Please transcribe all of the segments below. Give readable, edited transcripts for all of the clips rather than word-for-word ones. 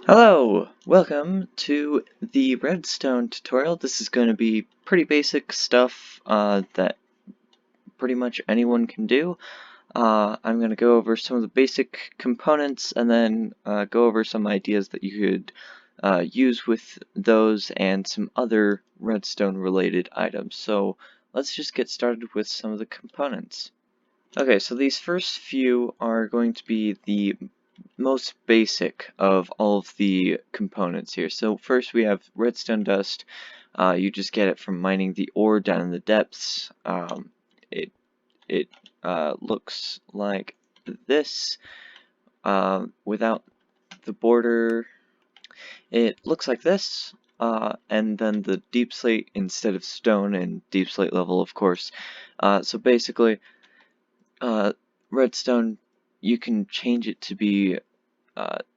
Hello! Welcome to the Redstone tutorial. This is going to be pretty basic stuff that pretty much anyone can do. I'm going to go over some of the basic components and then go over some ideas that you could use with those and some other redstone related items. So let's just get started with some of the components. Okay, so these first few are going to be the most basic of all of the components here. So first we have redstone dust. You just get it from mining the ore down in the depths. It looks like this without the border. It looks like this. And then the deep slate instead of stone and deep slate level, of course. So basically, redstone, you can change it to be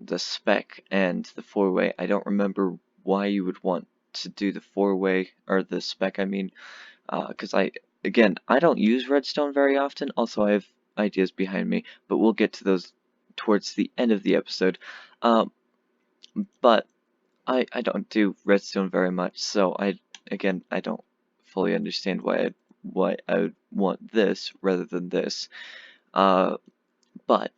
the spec and the four-way. I don't remember why you would want to do the four-way, or the spec, I mean, because I don't use redstone very often. Also, I have ideas behind me, but we'll get to those towards the end of the episode. But I don't do redstone very much, so I don't fully understand why I would want this rather than this. But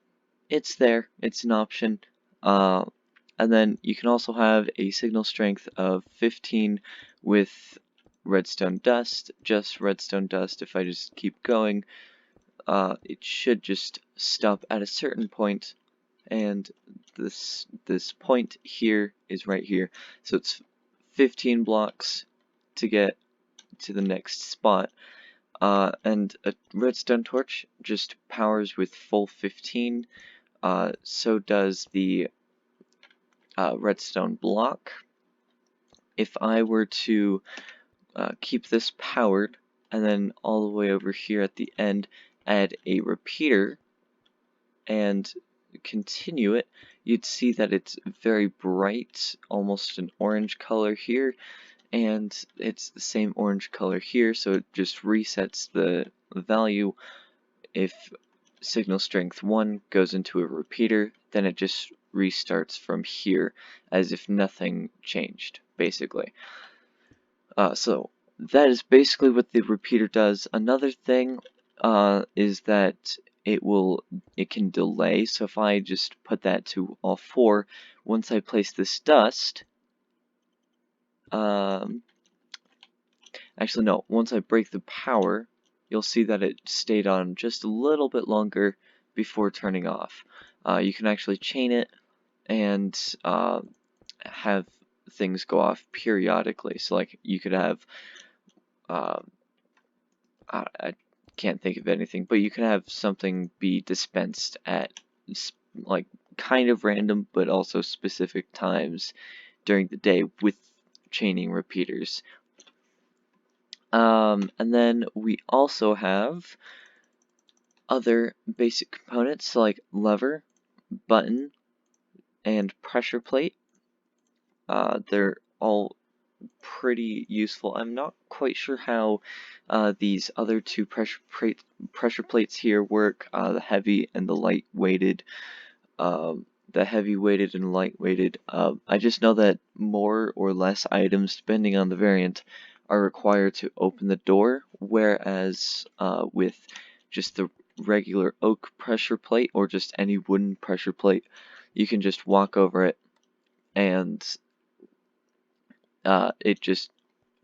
it's there, it's an option. And then you can also have a signal strength of 15 with redstone dust, just redstone dust. If I just keep going, it should just stop at a certain point, and this point here is right here. So it's 15 blocks to get to the next spot. And a redstone torch just powers with full 15. So does the redstone block. If I were to keep this powered and then all the way over here at the end add a repeater and continue it, you'd see that it's very bright, almost an orange color here, and it's the same orange color here, so it just resets the value. If signal strength 1 goes into a repeater, then it just restarts from here as if nothing changed, basically. So that is basically what the repeater does. Another thing is that it can delay. So if I just put that to all 4, once I place this dust, actually no, once I break the power, you'll see that it stayed on just a little bit longer before turning off. You can actually chain it and have things go off periodically. So like you could have, I can't think of anything, but you can have something be dispensed at like kind of random but also specific times during the day with chaining repeaters. And then we also have other basic components like lever, button, and pressure plate. They're all pretty useful. I'm not quite sure how these other two pressure plates here work, the heavy and the light weighted. The heavy weighted and light weighted. I just know that more or less items, depending on the variant, are required to open the door, whereas with just the regular oak pressure plate or just any wooden pressure plate, you can just walk over it and it just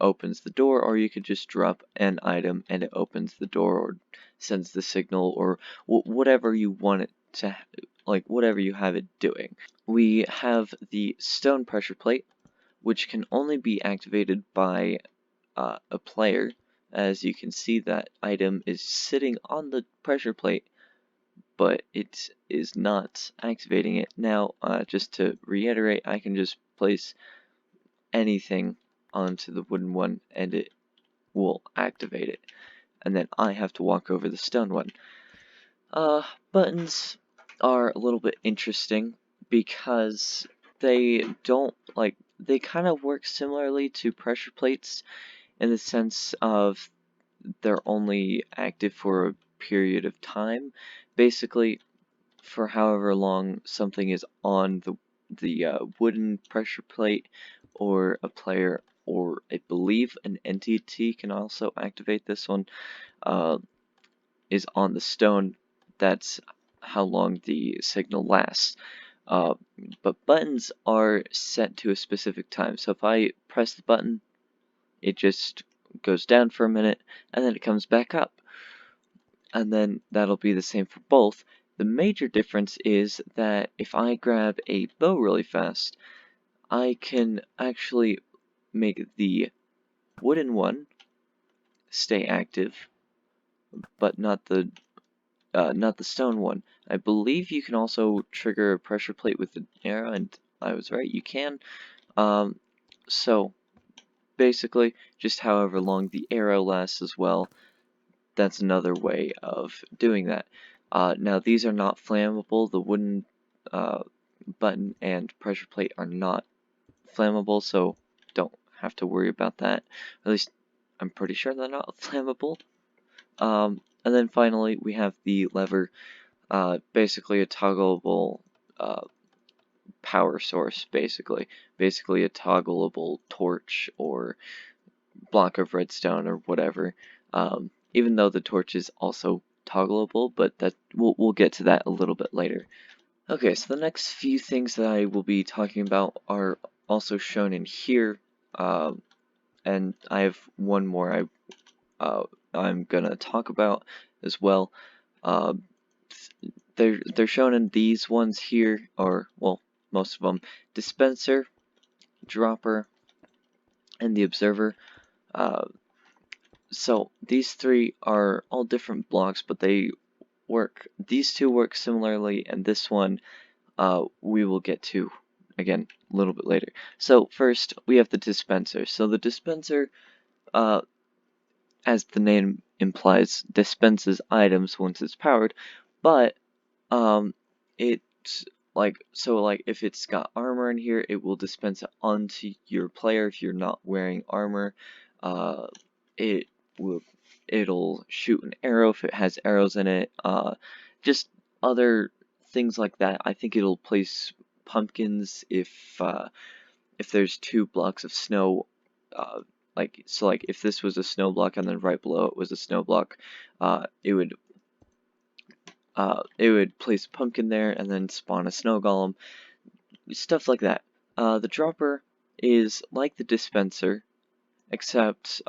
opens the door, or you could just drop an item and it opens the door or sends the signal, or whatever you want it to, like whatever you have it doing. We have the stone pressure plate, which can only be activated by a player. As you can see, that item is sitting on the pressure plate, but it is not activating it. Now, just to reiterate, I can just place anything onto the wooden one and it will activate it, and then I have to walk over the stone one. Buttons are a little bit interesting because they don't, like, they kind of work similarly to pressure plates in the sense of they're only active for a period of time. Basically, for however long something is on the wooden pressure plate, or a player, or I believe an entity can also activate this one, is on the stone. That's how long the signal lasts. Uh, but buttons are set to a specific time. So if I press the button, it just goes down for a minute, and then it comes back up. And then that'll be the same for both. The major difference is that if I grab a bow really fast, I can actually make the wooden one stay active, but not the stone one. I believe you can also trigger a pressure plate with an arrow, and I was right, you can. So basically, just however long the arrow lasts as well, that's another way of doing that. Now these are not flammable. The wooden button and pressure plate are not flammable, so don't have to worry about that. At least I'm pretty sure they're not flammable. And then finally we have the lever, basically a toggleable power source, basically a toggleable torch or block of redstone or whatever. Even though the torch is also toggleable, but that we'll get to that a little bit later. Okay, so the next few things that I will be talking about are also shown in here, and I have one more I'm gonna talk about as well. Uh, they're shown in these ones here, or well, most of them: dispenser, dropper, and the observer. Uh, so these three are all different blocks, but they work. These two work similarly, and this one we will get to again a little bit later. So first we have the dispenser. So the dispenser, uh, as the name implies, dispenses items once it's powered, but it's like if it's got armor in here, it will dispense it onto your player. If you're not wearing armor, uh, it will it'll shoot an arrow if it has arrows in it. Just other things like that. I think it'll place pumpkins if there's 2 blocks of snow. Like if this was a snow block and then right below it was a snow block, it would place a pumpkin there and then spawn a snow golem, stuff like that. The dropper is like the dispenser, except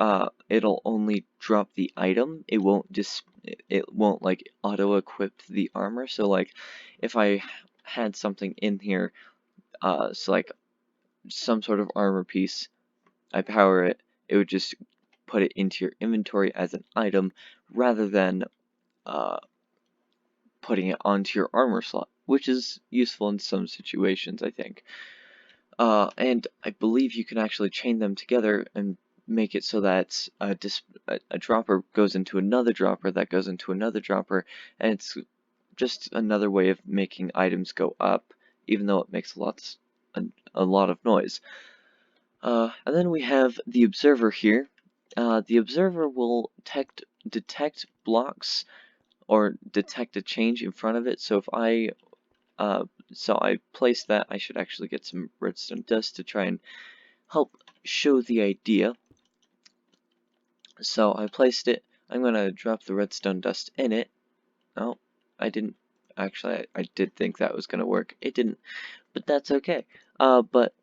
it'll only drop the item. It won't like auto equip the armor. So like if I had something in here, so like some sort of armor piece, I power it, it would just put it into your inventory as an item rather than putting it onto your armor slot, which is useful in some situations, I think. And I believe you can actually chain them together and make it so that a dropper goes into another dropper that goes into another dropper, and it's just another way of making items go up, even though it makes a lot of noise. And then we have the observer here. The observer will detect blocks or detect a change in front of it. So if I place that, I should actually get some redstone dust to try and help show the idea. So I placed it. I'm gonna drop the redstone dust in it. Oh, I didn't. Actually, I did think that was gonna work. It didn't, but that's okay. But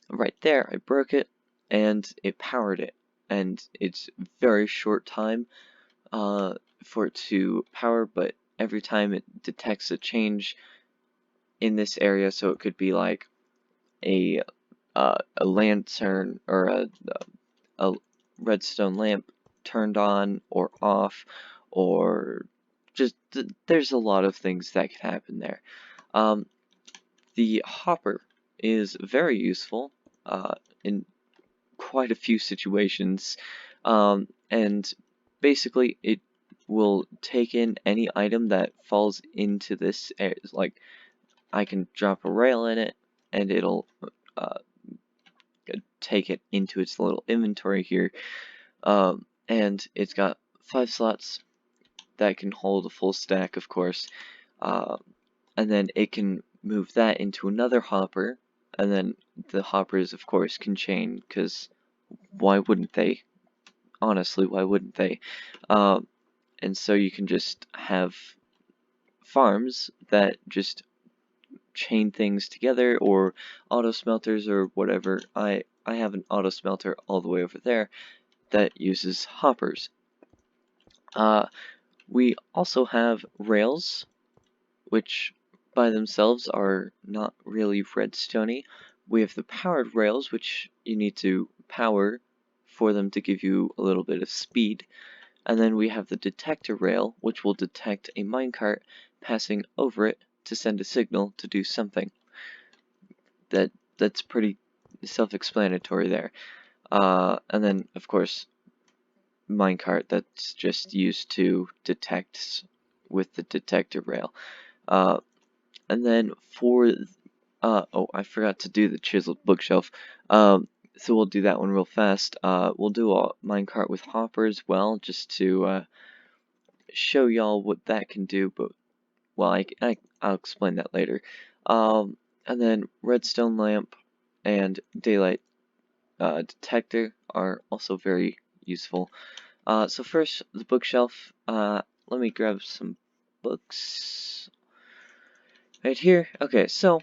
right there, I broke it, and it powered it. And it's very short time for it to power, but every time it detects a change in this area, so it could be like a lantern or a redstone lamp turned on or off, or just there's a lot of things that can happen there. The hopper is very useful in quite a few situations, and basically it will take in any item that falls into this area. Like I can drop a rail in it and it'll take it into its little inventory here, and it's got 5 slots that can hold a full stack, of course, and then it can move that into another hopper, and then the hoppers, of course, can chain, because why wouldn't they? Honestly, why wouldn't they? And so you can just have farms that just chain things together, or auto smelters, or whatever. I have an auto smelter all the way over there that uses hoppers. We also have rails, which by themselves are not really redstone-y. We have the powered rails, which you need to power for them to give you a little bit of speed. And then we have the detector rail, which will detect a minecart passing over it to send a signal to do something. That's pretty self-explanatory there. And then, of course, minecart that's just used to detect with the detector rail. And then for oh, I forgot to do the chiseled bookshelf. So we'll do that one real fast. We'll do a minecart with hopper as well, just to show y'all what that can do. But well, I'll explain that later. And then redstone lamp and daylight detector are also very useful. So first, the bookshelf. Let me grab some books right here. Okay, so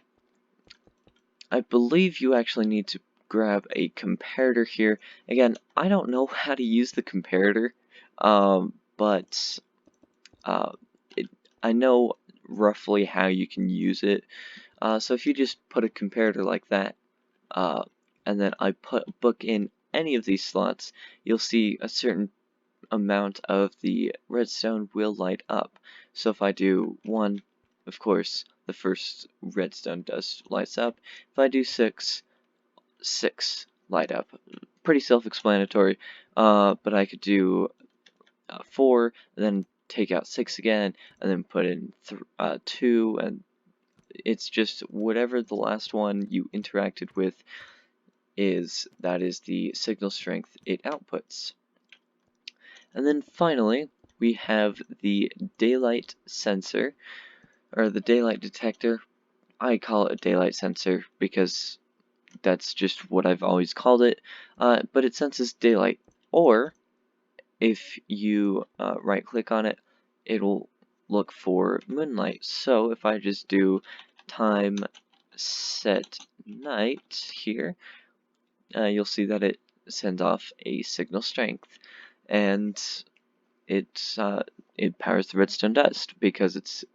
I believe you actually need to grab a comparator here. Again, I don't know how to use the comparator, but uh, I know roughly how you can use it. So if you just put a comparator like that, and then I put a book in any of these slots, you'll see a certain amount of the redstone will light up. So if I do 1, of course, the first redstone dust lights up. If I do 6, 6 light up. Pretty self-explanatory, but I could do 4, and then take out 6 again, and then put in 2, and it's just whatever the last one you interacted with is, that is the signal strength it outputs. And then finally, we have the daylight sensor, or the daylight detector. I call it a daylight sensor because that's just what I've always called it, but it senses daylight. Or if you right click on it, it'll look for moonlight. So if I just do time set night here, you'll see that it sends off a signal strength, and it powers the redstone dust because it's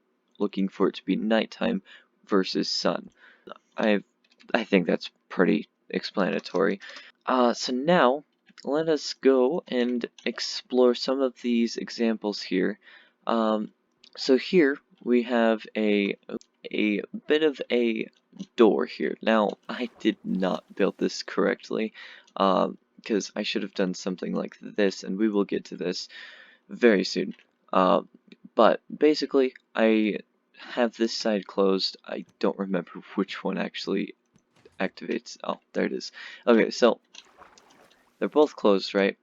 looking for it to be nighttime versus sun. I think that's pretty explanatory. So now let us go and explore some of these examples here. So here we have a bit of a door here. Now I did not build this correctly because I should have done something like this, and we will get to this very soon. But basically, I have this side closed. I don't remember which one actually activates. Oh, there it is. Okay, so they're both closed, right?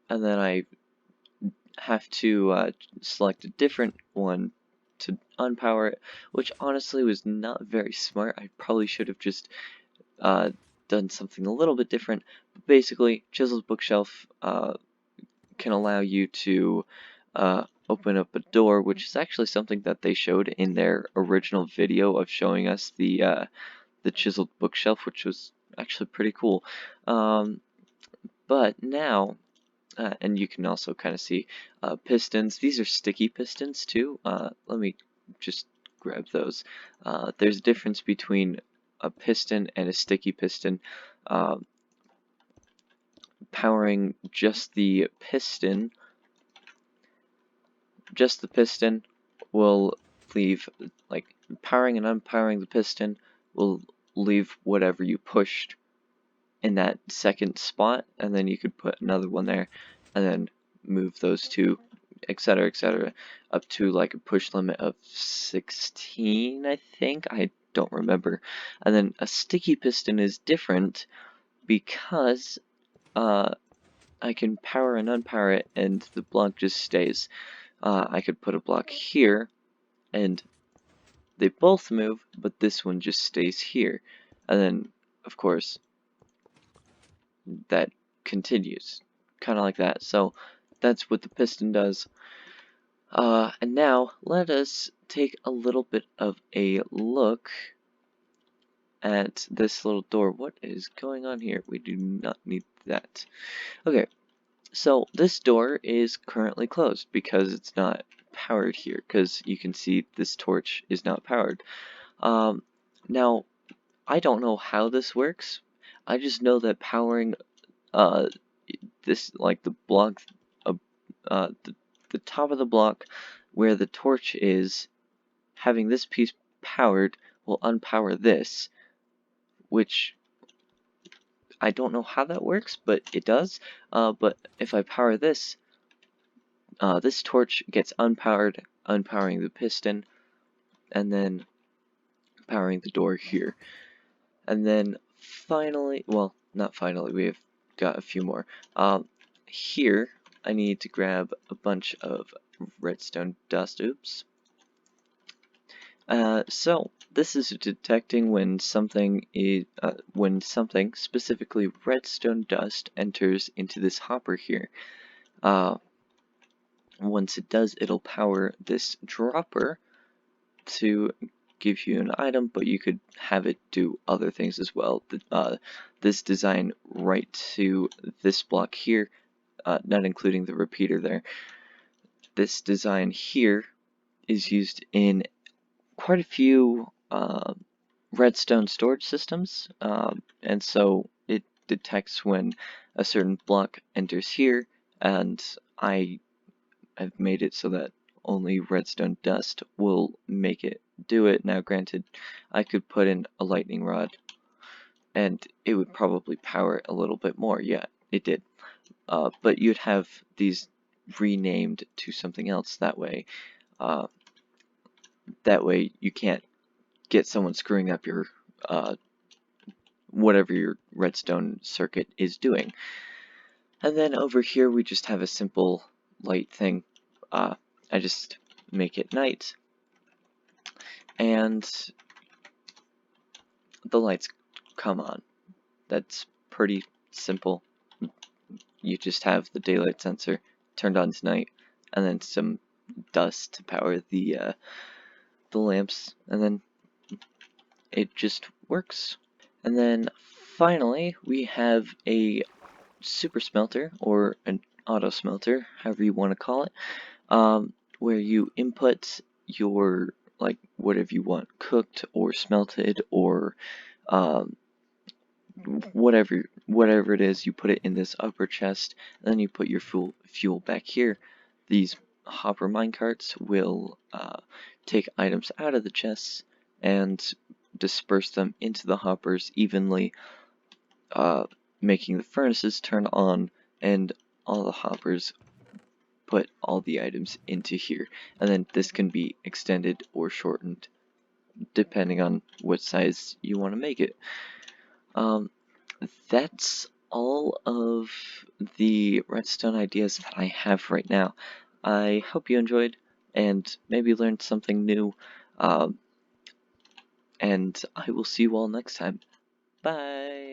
And then I have to select a different one to unpower it, which honestly was not very smart. I probably should have just done something a little bit different. But basically, Chiseled Bookshelf can allow you to open up a door, which is actually something that they showed in their original video of showing us the Chiseled Bookshelf, which was actually pretty cool. But now, and you can also kind of see pistons. These are sticky pistons too. Let me just grab those. There's a difference between a piston and a sticky piston. Powering just the piston will leave, like, powering and unpowering the piston will leave whatever you pushed in that second spot, and then you could put another one there, and then move those two, etc., up to like a push limit of 16, I think. I don't remember. And then a sticky piston is different because I can power and unpower it, and the block just stays. I could put a block here, and they both move, but this one just stays here. And then of course, that continues, kind of like that. So that's what the piston does. And now let us take a little bit of a look at this little door. What is going on here? We do not need that. Okay, so this door is currently closed because it's not powered here, because you can see this torch is not powered. Now, I don't know how this works. I just know that powering uh, this, like the block, the top of the block where the torch is, having this piece powered will unpower this, which I don't know how that works, but it does. But if I power this, this torch gets unpowered, unpowering the piston, and then powering the door here. And then finally, well, not finally, we have got a few more. Here, I need to grab a bunch of redstone dust. Oops. So this is detecting when something is when something, specifically redstone dust, enters into this hopper here. Once it does, it'll power this dropper to give you an item, but you could have it do other things as well. This design right to this block here, not including the repeater there. This design here is used in quite a few redstone storage systems, and so it detects when a certain block enters here, and I've made it so that only redstone dust will make it do it. Now granted, I could put in a lightning rod and it would probably power it a little bit more. Yeah, it did. But you'd have these renamed to something else that way. That way you can't get someone screwing up your whatever your redstone circuit is doing. And then over here we just have a simple light thing. I just make it night, and the lights come on. That's pretty simple. You just have the daylight sensor turned on tonight, and then some dust to power the lamps, and then it just works. And then finally, we have a super smelter, or an auto smelter, however you want to call it, where you input your, like, whatever you want cooked or smelted, or whatever it is, you put it in this upper chest, and then you put your fuel back here. These hopper minecarts will take items out of the chests and disperse them into the hoppers evenly, making the furnaces turn on, and all the hoppers put all the items into here. And then this can be extended or shortened depending on what size you want to make it. That's all of the redstone ideas that I have right now. I hope you enjoyed and maybe learned something new. And I will see you all next time. Bye!